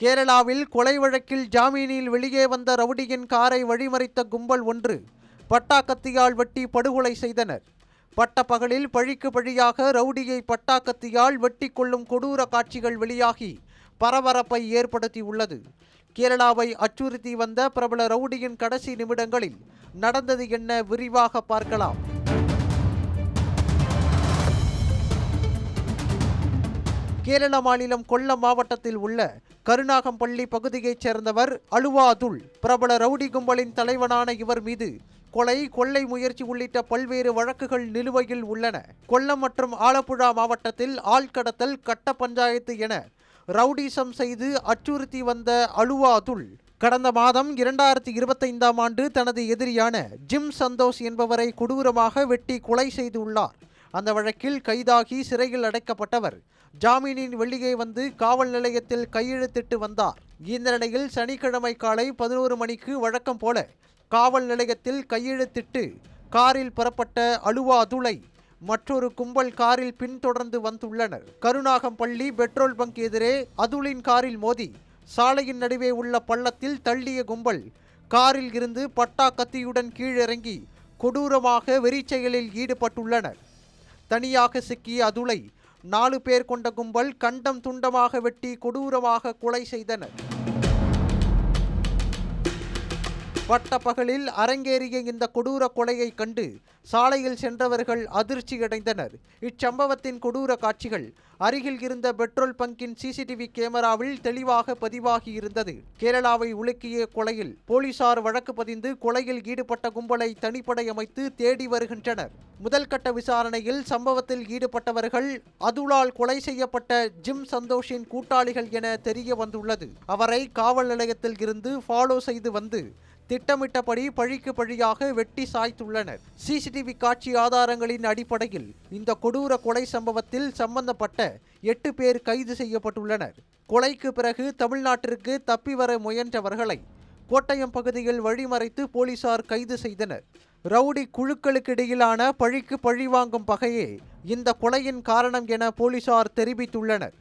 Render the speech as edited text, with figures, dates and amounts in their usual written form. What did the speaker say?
கேரளாவில் கொலை வழக்கில் ஜாமீனில் வெளியே வந்த ரவுடியின் காரை வழிமறித்த கும்பல் ஒன்று பட்டாக்கத்தியால் வெட்டி படுகொலை செய்தனர். பட்டப்பகலில் பழிக்கு பழியாக ரவுடியை பட்டாக்கத்தியால் வெட்டி கொள்ளும் கொடூர காட்சிகள் வெளியாகி பரபரப்பை ஏற்படுத்தியுள்ளது. கேரளாவை அச்சுறுத்தி வந்த பிரபல ரவுடியின் கடைசி நிமிடங்களில் நடந்தது என்ன, விரிவாக பார்க்கலாம். கேரள மாநிலம் கொல்லம் மாவட்டத்தில் உள்ள கருணாகம்பள்ளி பகுதியைச் சேர்ந்தவர் அலுவா அதுல். பிரபல ரவுடி கும்பலின் தலைவனான இவர் மீது கொலை, கொள்ளை முயற்சி உள்ளிட்ட பல்வேறு வழக்குகள் நிலுவையில் உள்ளன. கொல்லம் மற்றும் ஆலப்புழா மாவட்டத்தில் ஆள்கடத்தல், கட்ட பஞ்சாயத்து என ரவுடிசம் செய்து அச்சுறுத்தி வந்த அலுவா அதுல் கடந்த மாதம் 2025ஆம் ஆண்டு தனது எதிரியான ஜிம் சந்தோஷ் என்பவரை கொடூரமாக வெட்டி கொலை செய்துள்ளார். அந்த வழக்கில் கைதாகி சிறையில் அடைக்கப்பட்டவர் ஜாமீனின் வெளியே வந்து காவல் நிலையத்தில் கையெழுத்திட்டு வந்தார். இந்த நிலையில் சனிக்கிழமை காலை 11 மணிக்கு வழக்கம் போல காவல் நிலையத்தில் கையெழுத்திட்டு காரில் புறப்பட்ட அலுவா அதுலை மற்றொரு கும்பல் காரில் பின்தொடர்ந்து வந்துள்ளனர். கருணாகம்பள்ளி பெட்ரோல் பங்க் எதிரே அதுலின் காரில் மோதி சாலையின் நடுவே உள்ள பள்ளத்தில் தள்ளிய கும்பல் காரில் இருந்து பட்டா கத்தியுடன் கீழிறங்கி கொடூரமாக வெறிச்செயலில் ஈடுபட்டுள்ளனர். தனியாக சிக்கிய அதுலை 4 பேர் கொண்ட கும்பல் கண்டம் துண்டமாக வெட்டி கொடூரமாக கொலை செய்தனர். பட்டப்பகலில் அரங்கேறிய இந்த கொடூர கொலையை கண்டு சாலையில் சென்றவர்கள் அதிர்ச்சியடைந்தனர். இச்சம்பவத்தின் கொடூர காட்சிகள் அருகில் இருந்த பெட்ரோல் பங்கின் சிசிடிவி கேமராவில் தெளிவாக பதிவாகி இருந்தது. கேரளாவை உலுக்கிய கொலையில் போலீசார் வழக்கு பதிந்து கொலையில் ஈடுபட்ட கும்பலை தனிப்படை அமைத்து தேடி வருகின்றனர். முதல் கட்ட விசாரணையில் சம்பவத்தில் ஈடுபட்டவர்கள் அதுலால் கொலை செய்யப்பட்ட ஜிம் சந்தோஷின் கூட்டாளிகள் என தெரிய வந்துள்ளது. அவரை காவல் நிலையத்தில் இருந்து ஃபாலோ செய்து வந்து திட்டமிட்டபடி பழிக்கு பழியாக வெட்டி சாய்த்துள்ளனர். சிசிடிவி காட்சி ஆதாரங்களின் அடிப்படையில் இந்த கொடூர கொலை சம்பவத்தில் சம்பந்தப்பட்ட 8 பேர் கைது செய்யப்பட்டுள்ளனர். கொலைக்கு பிறகு தமிழ்நாட்டிற்கு தப்பி வர முயன்றவர்களை கோட்டயம் பகுதியில் வழிமறைத்து போலீசார் கைது செய்தனர். ரவுடி குழுக்களுக்கிடையிலான பழிக்கு பழி வாங்கும் பகையே இந்த கொலையின் காரணம் என போலீசார் தெரிவித்துள்ளனர்.